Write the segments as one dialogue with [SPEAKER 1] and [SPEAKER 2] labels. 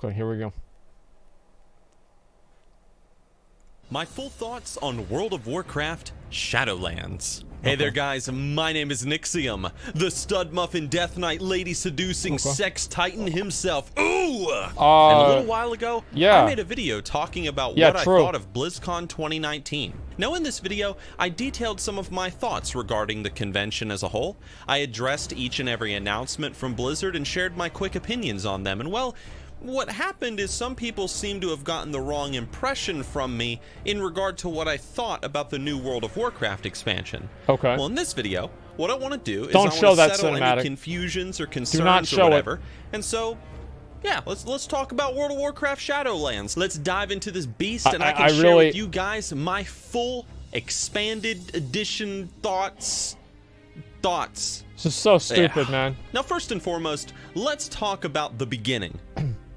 [SPEAKER 1] Okay, here we go.
[SPEAKER 2] My full thoughts on World of Warcraft Shadowlands. Hey there guys, my name is Nixxiom, the stud muffin death knight lady seducing sex titan himself. Ooh! And a little while ago, I made a video talking about what I thought of BlizzCon 2019. Now in this video, I detailed some of my thoughts regarding the convention as a whole. I addressed each and every announcement from Blizzard and shared my quick opinions on them. And well, what happened is some people seem to have gotten the wrong impression from me in regard to what I thought about the new World of Warcraft expansion.
[SPEAKER 1] Okay.
[SPEAKER 2] Well, in this video, what I want to do is
[SPEAKER 1] Don't show that
[SPEAKER 2] settle
[SPEAKER 1] cinematic.
[SPEAKER 2] any confusions or concerns or whatever. And so, yeah, let's talk about World of Warcraft Shadowlands. Let's dive into this beast, and I can share with you guys my full expanded edition thoughts. This
[SPEAKER 1] is so stupid, man.
[SPEAKER 2] Now, first and foremost, let's talk about the beginning.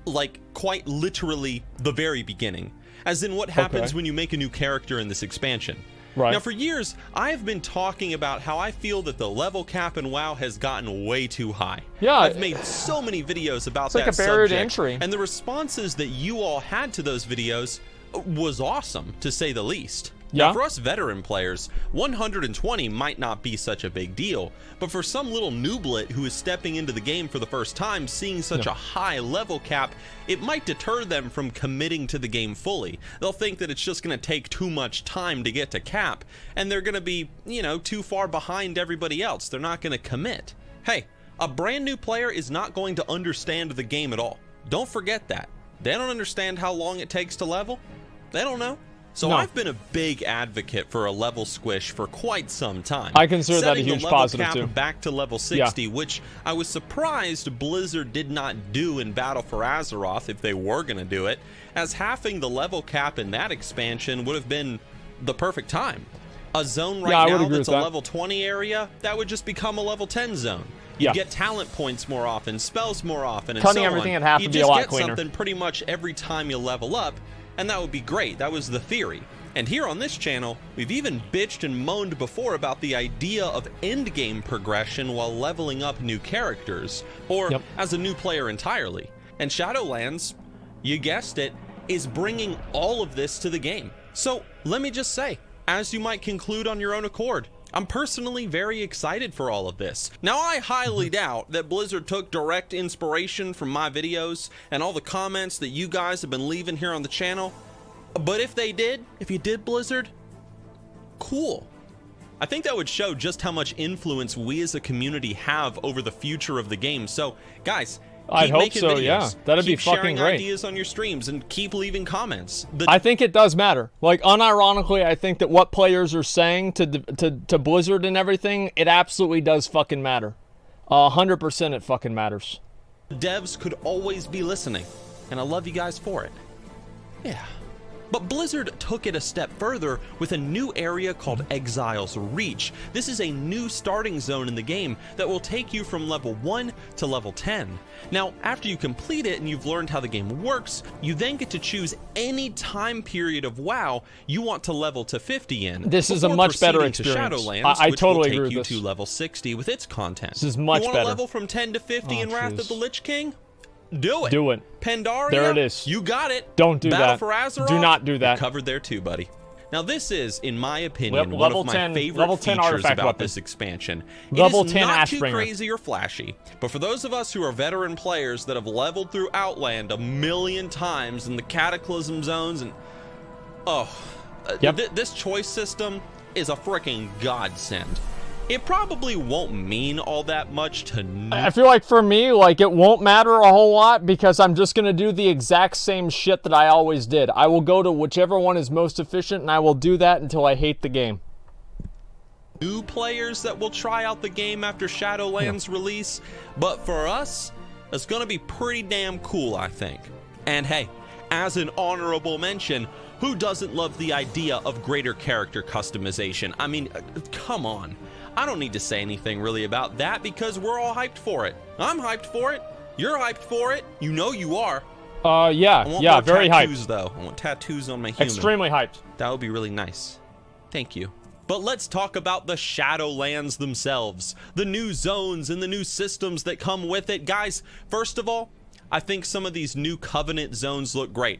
[SPEAKER 2] Like, quite literally the very beginning, as in what happens when you make a new character in this expansion.
[SPEAKER 1] Right.
[SPEAKER 2] Now, for years, I have been talking about how I feel that the level cap in WoW has gotten way too high.
[SPEAKER 1] Yeah,
[SPEAKER 2] I've made so many videos about that
[SPEAKER 1] like a barrier to
[SPEAKER 2] subject,
[SPEAKER 1] entry.
[SPEAKER 2] and the responses that you all had to those videos was awesome, to say the least.
[SPEAKER 1] Yeah.
[SPEAKER 2] Now, for us veteran players, 120 might not be such a big deal, but for some little nooblet who is stepping into the game for the first time, seeing such a high level cap, it might deter them from committing to the game fully. They'll think that it's just going to take too much time to get to cap, and they're going to be, you know, too far behind everybody else. They're not going to commit. Hey, a brand new player is not going to understand the game at all. Don't forget that. They don't understand how long it takes to level. They don't know. So I've been a big advocate for a level squish for quite some time.
[SPEAKER 1] I consider that a huge positive
[SPEAKER 2] cap
[SPEAKER 1] too.
[SPEAKER 2] Back to level 60, which I was surprised Blizzard did not do in Battle for Azeroth if they were going to do it, as halving the level cap in that expansion would have been the perfect time. A zone now that's a level 20 area, that would just become a level 10 zone. You get talent points more often, spells more often, and
[SPEAKER 1] Cutting
[SPEAKER 2] so
[SPEAKER 1] everything
[SPEAKER 2] on.
[SPEAKER 1] in half would be a lot cleaner.
[SPEAKER 2] You just get something pretty much every time you level up, and that would be great. That was the theory. And here on this channel, we've even bitched and moaned before about the idea of endgame progression while leveling up new characters, or as a new player entirely. And Shadowlands, you guessed it, is bringing all of this to the game. So let me just say, as you might conclude on your own accord, I'm personally very excited for all of this. Now, I highly doubt that Blizzard took direct inspiration from my videos and all the comments that you guys have been leaving here on the channel. But if they did, if you did, Blizzard, cool. I think that would show just how much influence we as a community have over the future of the game. So, guys,
[SPEAKER 1] I hope
[SPEAKER 2] making
[SPEAKER 1] so,
[SPEAKER 2] videos,
[SPEAKER 1] yeah. That'd be
[SPEAKER 2] keep
[SPEAKER 1] fucking
[SPEAKER 2] sharing
[SPEAKER 1] great.
[SPEAKER 2] ideas on your streams and keep leaving comments.
[SPEAKER 1] I think it does matter. Like, unironically, I think that what players are saying to Blizzard and everything, it absolutely does fucking matter. 100% it fucking matters.
[SPEAKER 2] Devs could always be listening, and I love you guys for it. Yeah. But Blizzard took it a step further with a new area called Exile's Reach. This is a new starting zone in the game that will take you from level 1 to level 10. Now, after you complete it and you've learned how the game works, you then get to choose any time period of WoW you want to level to 50 in.
[SPEAKER 1] This is a much better experience. I totally agree with this.
[SPEAKER 2] Which will take you to level 60 with its content.
[SPEAKER 1] This is much better.
[SPEAKER 2] You want to level from 10 to 50 in Wrath of the Lich King? Do it.
[SPEAKER 1] Do it.
[SPEAKER 2] Pandaria,
[SPEAKER 1] there it is.
[SPEAKER 2] You got it.
[SPEAKER 1] Don't do
[SPEAKER 2] Battle
[SPEAKER 1] that.
[SPEAKER 2] For Azeroth,
[SPEAKER 1] do not do that.
[SPEAKER 2] You're covered there too, buddy. Now this is, in my opinion, one
[SPEAKER 1] level
[SPEAKER 2] of my
[SPEAKER 1] 10,
[SPEAKER 2] favorite
[SPEAKER 1] level 10
[SPEAKER 2] features about
[SPEAKER 1] weapon.
[SPEAKER 2] this expansion.
[SPEAKER 1] Level
[SPEAKER 2] it is
[SPEAKER 1] 10
[SPEAKER 2] not too
[SPEAKER 1] Ashbringer.
[SPEAKER 2] crazy or flashy, but for those of us who are veteran players that have leveled through Outland a million times in the Cataclysm zones, and this choice system is a freaking godsend. It probably won't mean all that much to
[SPEAKER 1] I feel like for me, like, it won't matter a whole lot because I'm just going to do the exact same shit that I always did. I will go to whichever one is most efficient, and I will do that until I hate the game.
[SPEAKER 2] New players that will try out the game after Shadowlands release, but for us, it's going to be pretty damn cool, I think. And hey, as an honorable mention, who doesn't love the idea of greater character customization? I mean, come on. I don't need to say anything really about that because we're all hyped for it. I'm hyped for it. You're hyped for it. You know you are.
[SPEAKER 1] Yeah, very
[SPEAKER 2] tattoos,
[SPEAKER 1] hyped.
[SPEAKER 2] Though. I want tattoos on my human.
[SPEAKER 1] Extremely hyped.
[SPEAKER 2] That would be really nice. Thank you. But let's talk about the Shadowlands themselves, the new zones and the new systems that come with it. Guys, first of all, I think some of these new Covenant zones look great.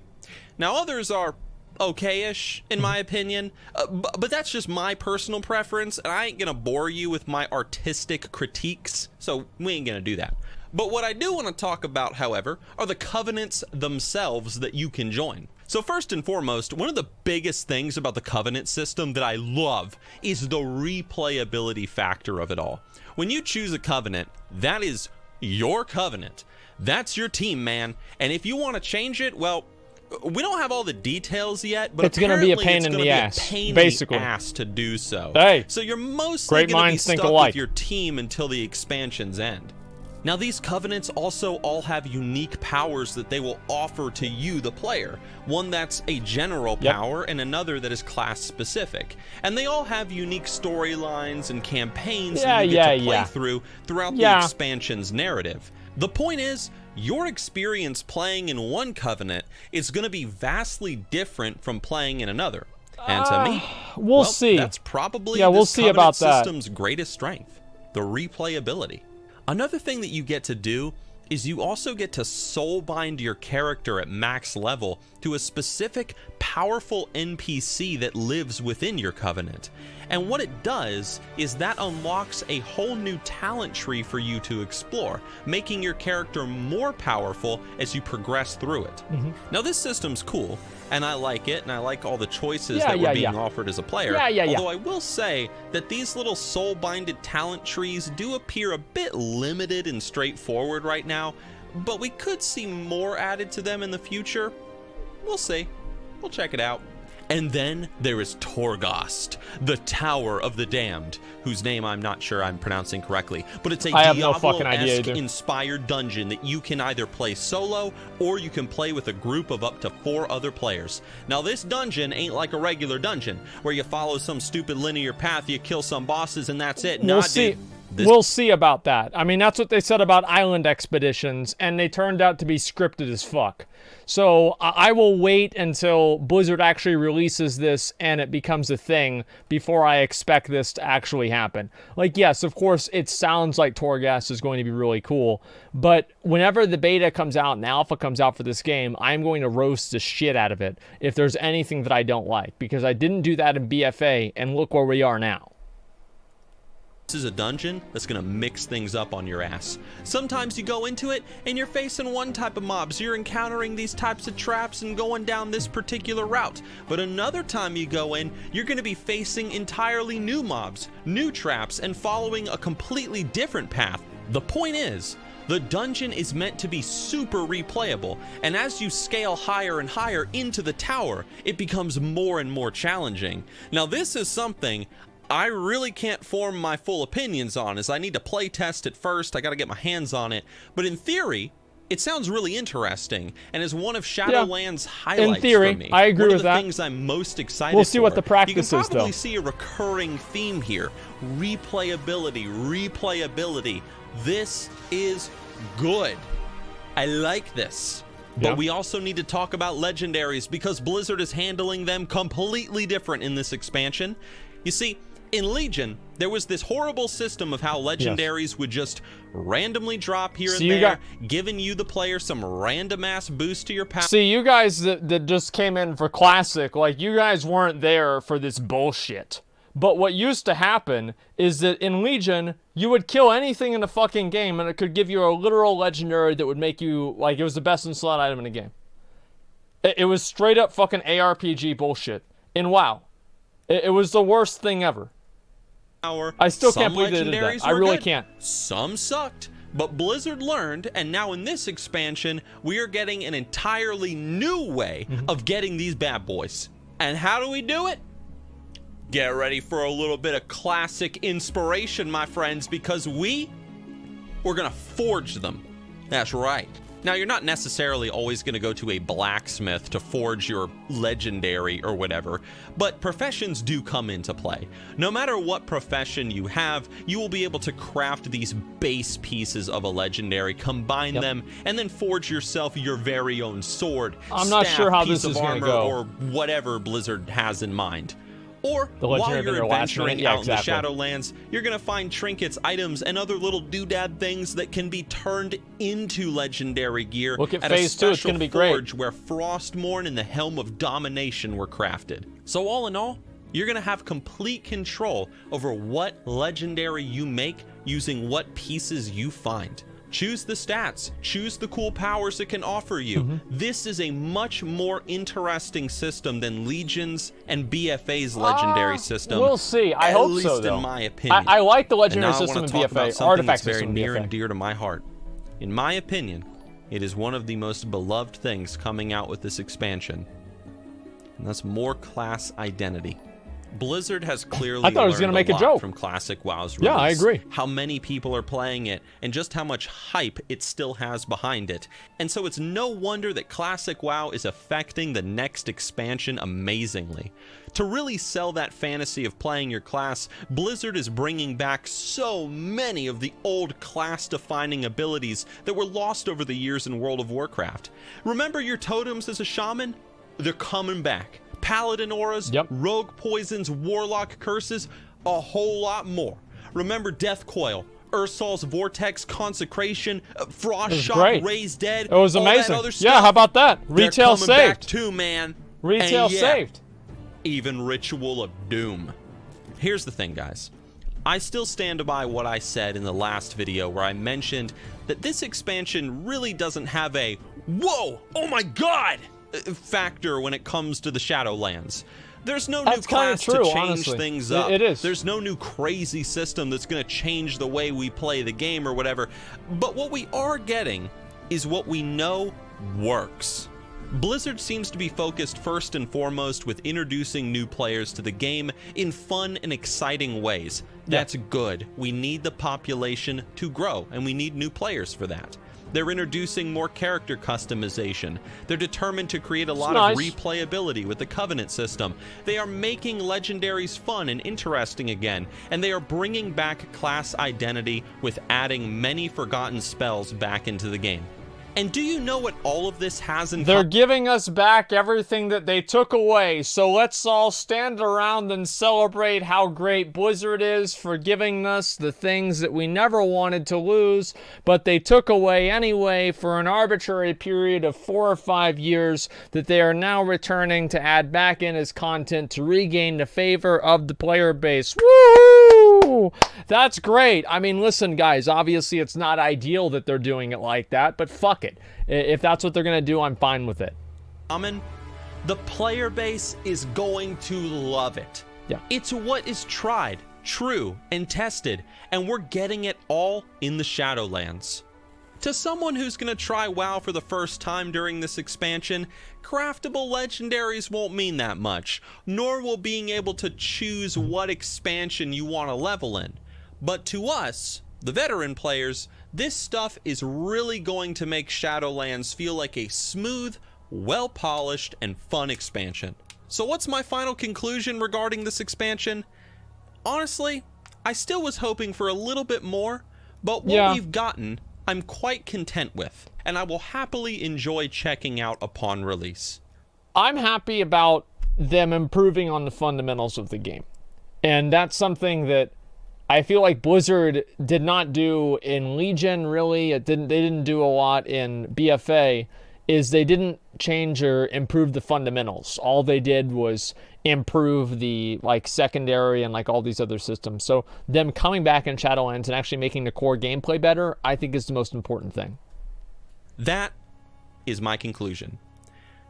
[SPEAKER 2] Now, others are okay-ish, in my opinion, but that's just my personal preference, and I ain't gonna bore you with my artistic critiques, so we ain't gonna do that. But what I do want to talk about, however, are the Covenants themselves that you can join. So first and foremost, one of the biggest things about the Covenant system that I love is the replayability factor of it all. When you choose a Covenant, that is your Covenant. That's your team, man. And if you want to change it, well, we don't have all the details yet, but
[SPEAKER 1] it's going to be a pain in the ass, basically.
[SPEAKER 2] To do so.
[SPEAKER 1] Hey,
[SPEAKER 2] so you're mostly going to be stuck with your team until the expansions end. Now, these Covenants also all have unique powers that they will offer to you, the player. One that's a general power and another that is class specific. And they all have unique storylines and campaigns that you get to play throughout the expansion's narrative. The point is, your experience playing in one Covenant is going to be vastly different from playing in another. And to me,
[SPEAKER 1] we'll see.
[SPEAKER 2] That's probably
[SPEAKER 1] we'll see about that.
[SPEAKER 2] System's greatest strength, the replayability. Another thing that you get to do is you also get to soulbind your character at max level to a specific powerful NPC that lives within your Covenant. And what it does is that unlocks a whole new talent tree for you to explore, making your character more powerful as you progress through it. Now, this system's cool, and I like it, and I like all the choices that were being offered as a player. Although I will say that these little soul-binded talent trees do appear a bit limited and straightforward right now, but we could see more added to them in the future. We'll see. We'll check it out. And then there is Torghast, the Tower of the Damned, whose name I'm not sure I'm pronouncing correctly, but it's a Diablo-esque inspired dungeon that you can either play solo or you can play with a group of up to 4 other players. Now, this dungeon ain't like a regular dungeon where you follow some stupid linear path, you kill some bosses, and that's it.
[SPEAKER 1] We'll see. We'll see about that. I mean, that's what they said about Island Expeditions, and they turned out to be scripted as fuck. So I will wait until Blizzard actually releases this and it becomes a thing before I expect this to actually happen. Like, yes, of course, it sounds like Torghast is going to be really cool, but whenever the beta comes out and alpha comes out for this game, I'm going to roast the shit out of it if there's anything that I don't like, because I didn't do that in BFA, and look where we are now.
[SPEAKER 2] This is a dungeon that's going to mix things up on your ass. Sometimes you go into it and you're facing one type of mobs. You're encountering these types of traps and going down this particular route. But another time you go in, you're going to be facing entirely new mobs, new traps, and following a completely different path. The point is, the dungeon is meant to be super replayable, and as you scale higher and higher into the tower, it becomes more and more challenging. Now, this is something I really can't form my full opinions on, as I need to play test it first. I got to get my hands on it. But in theory, it sounds really interesting and is one of Shadowlands' highlights
[SPEAKER 1] in theory,
[SPEAKER 2] for me.
[SPEAKER 1] I agree with that.
[SPEAKER 2] One of the things I'm most excited for.
[SPEAKER 1] We'll see what the practice is, though.
[SPEAKER 2] You can probably see a recurring theme here. Replayability, replayability. This is good. I like this. But we also need to talk about legendaries, because Blizzard is handling them completely different in this expansion. You see, in Legion, there was this horrible system of how legendaries would just randomly drop here and there, giving you, the player, some random-ass boost to your power.
[SPEAKER 1] See, you guys that just came in for Classic, like, you guys weren't there for this bullshit. But what used to happen is that in Legion, you would kill anything in the fucking game, and it could give you a literal legendary that would make you, like, it was the best in slot item in the game. It was straight-up fucking ARPG bullshit. In WoW. It was the worst thing ever. I still can't believe they did that. I really can't.
[SPEAKER 2] Some sucked, but Blizzard learned, and now in this expansion, we are getting an entirely new way of getting these bad boys. And how do we do it? Get ready for a little bit of classic inspiration, my friends, because we're gonna forge them. That's right. Now, you're not necessarily always going to go to a blacksmith to forge your legendary or whatever, but professions do come into play. No matter what profession you have, you will be able to craft these base pieces of a legendary, combine them, and then forge yourself your very own sword,
[SPEAKER 1] I'm not sure how this is going to go,
[SPEAKER 2] or whatever Blizzard has in mind. Or
[SPEAKER 1] The
[SPEAKER 2] while
[SPEAKER 1] legendary
[SPEAKER 2] you're
[SPEAKER 1] vendor last
[SPEAKER 2] adventuring
[SPEAKER 1] minute? Yeah,
[SPEAKER 2] out
[SPEAKER 1] exactly.
[SPEAKER 2] in the Shadowlands, you're going to find trinkets, items, and other little doodad things that can be turned into legendary gear
[SPEAKER 1] Look at
[SPEAKER 2] a
[SPEAKER 1] phase 2, it's
[SPEAKER 2] special
[SPEAKER 1] gonna be great.
[SPEAKER 2] forge where Frostmourne and the Helm of Domination were crafted. So all in all, you're going to have complete control over what legendary you make using what pieces you find. Choose the stats, choose the cool powers it can offer you. This is a much more interesting system than Legion's and BFA's legendary system.
[SPEAKER 1] We'll see. I hope
[SPEAKER 2] at
[SPEAKER 1] so,
[SPEAKER 2] least
[SPEAKER 1] though.
[SPEAKER 2] in my opinion.
[SPEAKER 1] I like the
[SPEAKER 2] And
[SPEAKER 1] legendary
[SPEAKER 2] now I
[SPEAKER 1] system
[SPEAKER 2] want
[SPEAKER 1] in
[SPEAKER 2] to talk about
[SPEAKER 1] BFA,
[SPEAKER 2] something
[SPEAKER 1] artifact
[SPEAKER 2] that's very
[SPEAKER 1] system in
[SPEAKER 2] near
[SPEAKER 1] BFA.
[SPEAKER 2] and dear to my heart. In my opinion, it is one of the most beloved things coming out with this expansion, and that's more class identity. Blizzard has clearly
[SPEAKER 1] I thought I was
[SPEAKER 2] learned
[SPEAKER 1] gonna make a
[SPEAKER 2] lot
[SPEAKER 1] joke.
[SPEAKER 2] from Classic WoW's release.
[SPEAKER 1] Yeah, I agree.
[SPEAKER 2] How many people are playing it, and just how much hype it still has behind it. And so it's no wonder that Classic WoW is affecting the next expansion amazingly. To really sell that fantasy of playing your class, Blizzard is bringing back so many of the old class-defining abilities that were lost over the years in World of Warcraft. Remember your totems as a shaman? They're coming back. Paladin auras,
[SPEAKER 1] Yep.
[SPEAKER 2] rogue poisons, warlock curses, a whole lot more. Remember Death Coil, Ursol's Vortex Consecration, Frost
[SPEAKER 1] was
[SPEAKER 2] Shock,
[SPEAKER 1] great.
[SPEAKER 2] Raised Dead,
[SPEAKER 1] It was
[SPEAKER 2] all that
[SPEAKER 1] amazing.
[SPEAKER 2] other
[SPEAKER 1] Yeah,
[SPEAKER 2] stuff.
[SPEAKER 1] how about that?
[SPEAKER 2] They're
[SPEAKER 1] Retail
[SPEAKER 2] coming back
[SPEAKER 1] saved.
[SPEAKER 2] too, man.
[SPEAKER 1] Retail
[SPEAKER 2] And yeah,
[SPEAKER 1] saved.
[SPEAKER 2] even Ritual of Doom. Here's the thing, guys. I still stand by what I said in the last video where I mentioned that this expansion really doesn't have a whoa, oh my god factor when it comes to the Shadowlands. There's no new
[SPEAKER 1] That's kinda
[SPEAKER 2] class
[SPEAKER 1] true,
[SPEAKER 2] to change
[SPEAKER 1] honestly.
[SPEAKER 2] things
[SPEAKER 1] It-
[SPEAKER 2] up.
[SPEAKER 1] it is.
[SPEAKER 2] There's no new crazy system that's going to change the way we play the game or whatever. But what we are getting is what we know works. Blizzard seems to be focused first and foremost with introducing new players to the game in fun and exciting ways. That's good. We need the population to grow, and we need new players for that. They're introducing more character customization. They're determined to create a lot of
[SPEAKER 1] nice.
[SPEAKER 2] replayability with the Covenant system. They are making legendaries fun and interesting again, and they are bringing back class identity with adding many forgotten spells back into the game. And do you know what all of this has in
[SPEAKER 1] They're
[SPEAKER 2] common?
[SPEAKER 1] giving us back everything that they took away, so let's all stand around and celebrate how great Blizzard is for giving us the things that we never wanted to lose, but they took away anyway for an arbitrary period of 4 or 5 years that they are now returning to add back in as content to regain the favor of the player base. Woo! That's great. I mean, listen, guys, obviously it's not ideal that they're doing it like that, but fuck it. If that's what they're going to do, I'm fine with it.
[SPEAKER 2] The player base is going to love it.
[SPEAKER 1] Yeah.
[SPEAKER 2] It's what is tried, true, and tested, and we're getting it all in the Shadowlands. To someone who's going to try WoW for the first time during this expansion, craftable legendaries won't mean that much, nor will being able to choose what expansion you want to level in. But to us, the veteran players, this stuff is really going to make Shadowlands feel like a smooth, well-polished, and fun expansion. So what's my final conclusion regarding this expansion? Honestly, I still was hoping for a little bit more, but what we've gotten, I'm quite content with, and I will happily enjoy checking out upon release.
[SPEAKER 1] I'm happy about them improving on the fundamentals of the game. And that's something that I feel like Blizzard did not do in Legion, really. They didn't do a lot in BFA, is they didn't change or improve the fundamentals. All they did was improve the secondary and all these other systems. So them coming back in Shadowlands and actually making the core gameplay better, I think is the most important thing.
[SPEAKER 2] That is my conclusion.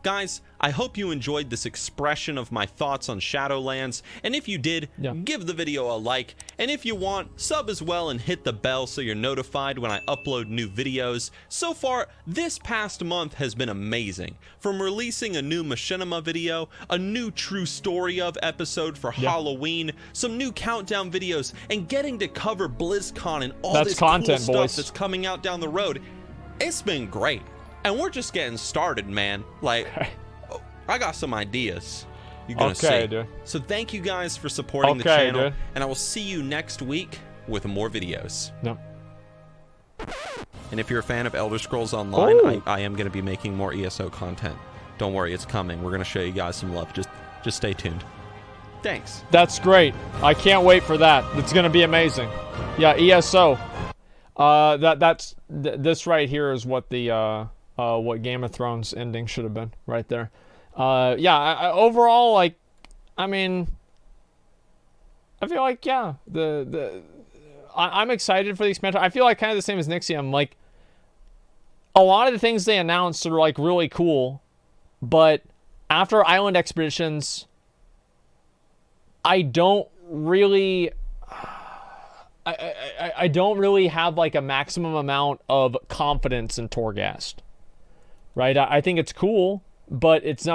[SPEAKER 2] Guys, I hope you enjoyed this expression of my thoughts on Shadowlands, and if you did, give the video a like, and if you want, sub as well and hit the bell so you're notified when I upload new videos. So far, this past month has been amazing. From releasing a new Machinima video, a new True Story of episode for Halloween, some new countdown videos, and getting to cover BlizzCon and all this
[SPEAKER 1] content,
[SPEAKER 2] cool
[SPEAKER 1] boys.
[SPEAKER 2] stuff that's coming out down the road. It's been great. And we're just getting started, man. I got some ideas. You're gonna see.
[SPEAKER 1] Dude.
[SPEAKER 2] So thank you guys for supporting the channel,
[SPEAKER 1] dude.
[SPEAKER 2] and I will see you next week with more videos.
[SPEAKER 1] No.
[SPEAKER 2] And if you're a fan of Elder Scrolls Online, I am going to be making more ESO content. Don't worry, it's coming. We're going to show you guys some love. Just stay tuned. Thanks.
[SPEAKER 1] That's great. I can't wait for that. It's gonna be amazing. Yeah, ESO. This right here is what the what Game of Thrones ending should have been right there. Yeah. Overall, like, I mean, I feel like, yeah, I'm excited for the expansion. I feel like kind of the same as Nixxiom. Like, a lot of the things they announced are like really cool, but after Island Expeditions, I don't really have like a maximum amount of confidence in Torghast. Right? I think it's cool, but it's not